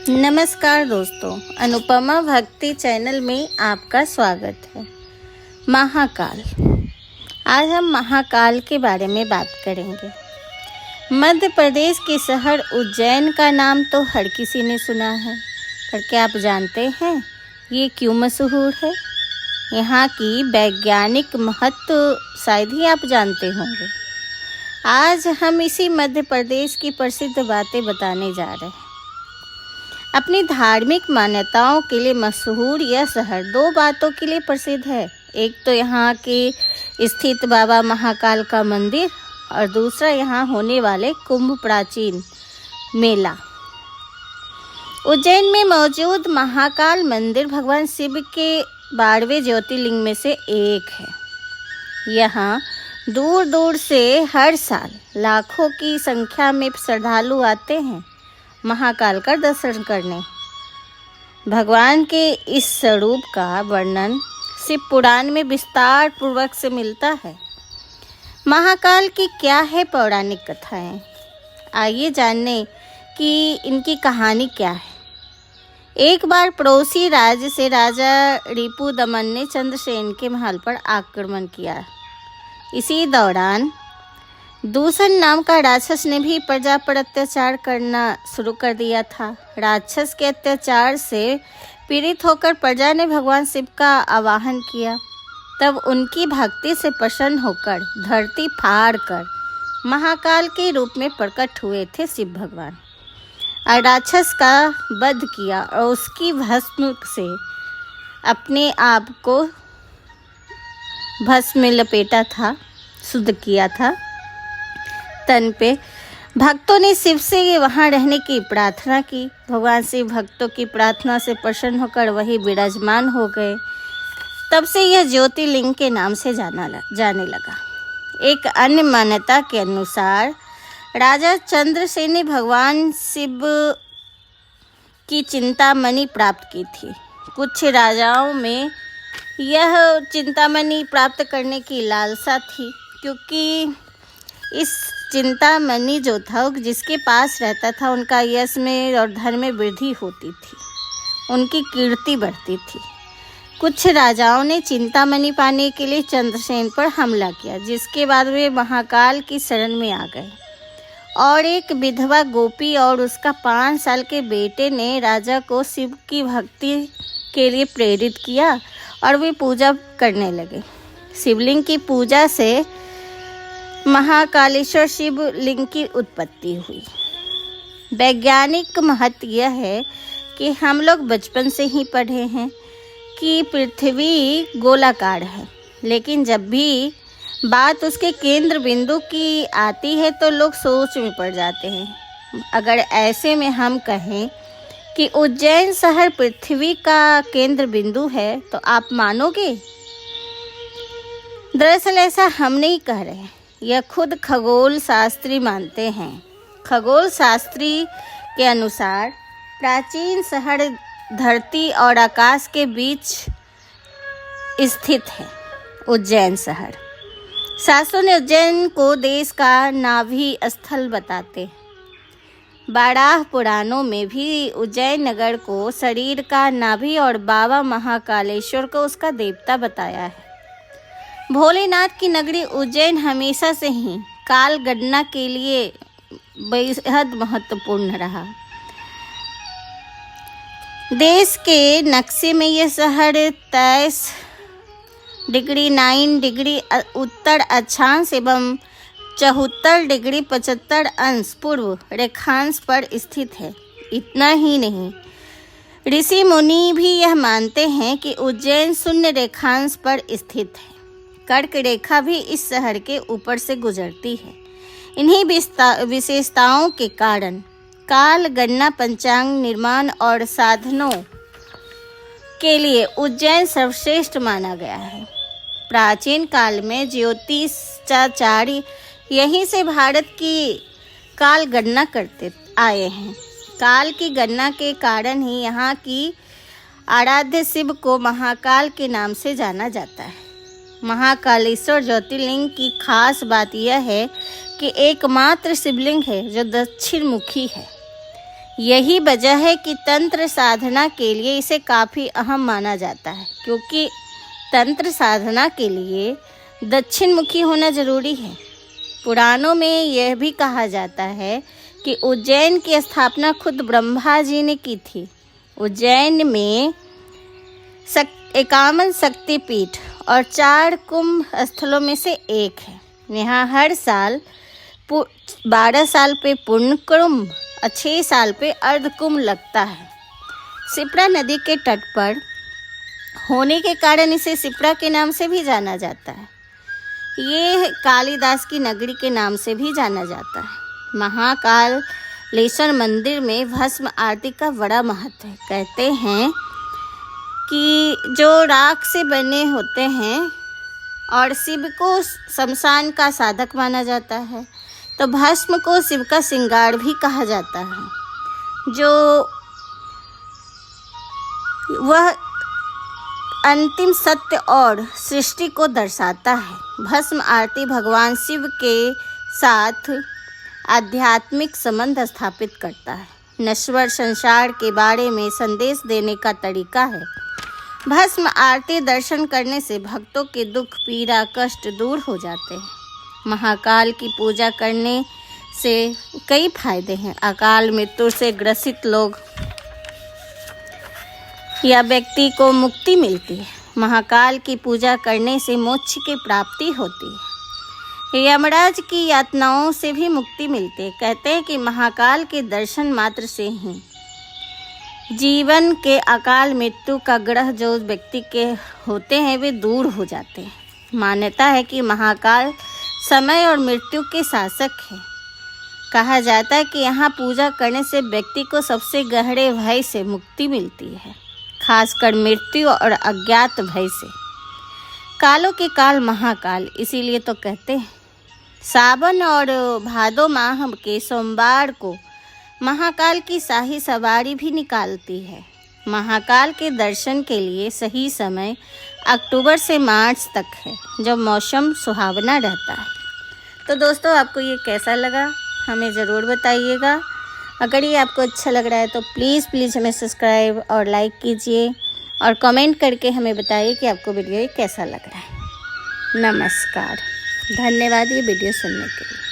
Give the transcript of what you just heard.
नमस्कार दोस्तों, अनुपमा भक्ति चैनल में आपका स्वागत है। महाकाल। आज हम महाकाल के बारे में बात करेंगे। मध्य प्रदेश के शहर उज्जैन का नाम तो हर किसी ने सुना है, पर क्या आप जानते हैं ये क्यों मशहूर है? यहाँ की वैज्ञानिक महत्व शायद ही आप जानते होंगे। आज हम इसी मध्य प्रदेश की प्रसिद्ध बातें बताने जा रहे हैं। अपनी धार्मिक मान्यताओं के लिए मशहूर यह शहर दो बातों के लिए प्रसिद्ध है। एक तो यहाँ के स्थित बाबा महाकाल का मंदिर और दूसरा यहाँ होने वाले कुंभ प्राचीन मेला। उज्जैन में मौजूद महाकाल मंदिर भगवान शिव के 12वें ज्योतिर्लिंग में से एक है। यहाँ दूर दूर से हर साल लाखों की संख्या में श्रद्धालु आते हैं महाकाल का दर्शन करने। भगवान के इस स्वरूप का वर्णन शिव पुराण में विस्तार पूर्वक से मिलता है। महाकाल की क्या है पौराणिक कथाएं? आइए जानने कि इनकी कहानी क्या है। एक बार पड़ोसी राज्य से राजा रिपुदमन ने चंद्रसेन के महल पर आक्रमण किया। इसी दौरान दूषण नाम का राक्षस ने भी प्रजा पर अत्याचार करना शुरू कर दिया था। राक्षस के अत्याचार से पीड़ित होकर प्रजा ने भगवान शिव का आवाहन किया। तब उनकी भक्ति से प्रसन्न होकर धरती फाड़ कर महाकाल के रूप में प्रकट हुए थे शिव भगवान, और राक्षस का वध किया और उसकी भस्म से अपने आप को भस्म में लपेटा था, शुद्ध किया था तन पे। भक्तों ने शिव से वहाँ रहने की प्रार्थना की। भगवान शिव भक्तों की प्रार्थना से प्रसन्न होकर वही विराजमान हो गए। तब से यह ज्योतिर्लिंग के नाम से जाने लगा। एक अन्य मान्यता के अनुसार राजा चंद्रसेन ने भगवान शिव की चिंतामणि प्राप्त की थी। कुछ राजाओं में यह चिंतामणि प्राप्त करने की लालसा थी, क्योंकि इस चिंतामणि जो था जिसके पास रहता था उनका यश में और धन में वृद्धि होती थी, उनकी कीर्ति बढ़ती थी। कुछ राजाओं ने चिंतामणि पाने के लिए चंद्रसेन पर हमला किया, जिसके बाद वे महाकाल की शरण में आ गए। और एक विधवा गोपी और उसका 5 साल के बेटे ने राजा को शिव की भक्ति के लिए प्रेरित किया और वे पूजा करने लगे। शिवलिंग की पूजा से महाकालेश्वर शिव लिंग की उत्पत्ति हुई। वैज्ञानिक महत्व यह है कि हम लोग बचपन से ही पढ़े हैं कि पृथ्वी गोलाकार है, लेकिन जब भी बात उसके केंद्र बिंदु की आती है तो लोग सोच में पड़ जाते हैं। अगर ऐसे में हम कहें कि उज्जैन शहर पृथ्वी का केंद्र बिंदु है तो आप मानोगे? दरअसल ऐसा हम नहीं कह रहे, यह खुद खगोल शास्त्री मानते हैं। खगोल शास्त्री के अनुसार प्राचीन शहर धरती और आकाश के बीच स्थित है उज्जैन शहर। शास्त्रों ने उज्जैन को देश का नाभि स्थल बताते हैं। 12 पुराणों में भी उज्जैन नगर को शरीर का नाभि और बाबा महाकालेश्वर को उसका देवता बताया है। भोलेनाथ की नगरी उज्जैन हमेशा से ही काल गणना के लिए बेहद महत्वपूर्ण रहा। देश के नक्शे में यह शहर 23 डिग्री 9 डिग्री उत्तर अक्षांश एवं 74 डिग्री 75 अंश पूर्व रेखांश पर स्थित है। इतना ही नहीं, ऋषि मुनि भी यह मानते हैं कि उज्जैन शून्य रेखांश पर स्थित है। कर्क रेखा भी इस शहर के ऊपर से गुजरती है। इन्हीं विशेषताओं के कारण काल गणना, पंचांग निर्माण और साधनों के लिए उज्जैन सर्वश्रेष्ठ माना गया है। प्राचीन काल में ज्योतिषाचार्य यहीं से भारत की काल गणना करते आए हैं। काल की गणना के कारण ही यहाँ की आराध्य शिव को महाकाल के नाम से जाना जाता है। महाकालेश्वर ज्योतिर्लिंग की खास बात यह है कि एकमात्र शिवलिंग है जो दक्षिण मुखी है। यही वजह है कि तंत्र साधना के लिए इसे काफ़ी अहम माना जाता है, क्योंकि तंत्र साधना के लिए दक्षिण मुखी होना जरूरी है। पुराणों में यह भी कहा जाता है कि उज्जैन की स्थापना खुद ब्रह्मा जी ने की थी। उज्जैन में 51 शक्तिपीठ और 4 कुंभ स्थलों में से एक है। यहाँ हर साल 12 साल पे पूर्ण कुंभ और 6 साल पे अर्ध कुंभ लगता है। शिप्रा नदी के तट पर होने के कारण इसे शिप्रा के नाम से भी जाना जाता है। ये कालिदास की नगरी के नाम से भी जाना जाता है। महाकालेश्वर मंदिर में भस्म आरती का बड़ा महत्व है। कहते हैं कि जो राख से बने होते हैं और शिव को शमशान का साधक माना जाता है, तो भस्म को शिव का श्रृंगार भी कहा जाता है, जो वह अंतिम सत्य और सृष्टि को दर्शाता है। भस्म आरती भगवान शिव के साथ आध्यात्मिक संबंध स्थापित करता है, नश्वर संसार के बारे में संदेश देने का तरीका है। भस्म आरती दर्शन करने से भक्तों के दुख, पीड़ा, कष्ट दूर हो जाते हैं। महाकाल की पूजा करने से कई फायदे हैं। अकाल मृत्यु से ग्रसित लोग या व्यक्ति को मुक्ति मिलती है। महाकाल की पूजा करने से मोक्ष की प्राप्ति होती है। यमराज की यातनाओं से भी मुक्ति मिलती है। कहते हैं कि महाकाल के दर्शन मात्र से ही जीवन के अकाल मृत्यु का ग्रह जो व्यक्ति के होते हैं वे दूर हो जाते हैं। मान्यता है कि महाकाल समय और मृत्यु के शासक है। कहा जाता है कि यहाँ पूजा करने से व्यक्ति को सबसे गहरे भय से मुक्ति मिलती है, खासकर मृत्यु और अज्ञात भय से। कालों के काल महाकाल, इसीलिए तो कहते हैं। सावन और भादो माह के सोमवार को महाकाल की शाही सवारी भी निकालती है। महाकाल के दर्शन के लिए सही समय अक्टूबर से मार्च तक है, जब मौसम सुहावना रहता है। तो दोस्तों, आपको ये कैसा लगा हमें ज़रूर बताइएगा। अगर ये आपको अच्छा लग रहा है तो प्लीज़ हमें सब्सक्राइब और लाइक कीजिए और कमेंट करके हमें बताइए कि आपको वीडियो कैसा लग रहा है। नमस्कार, धन्यवाद ये वीडियो सुनने के लिए।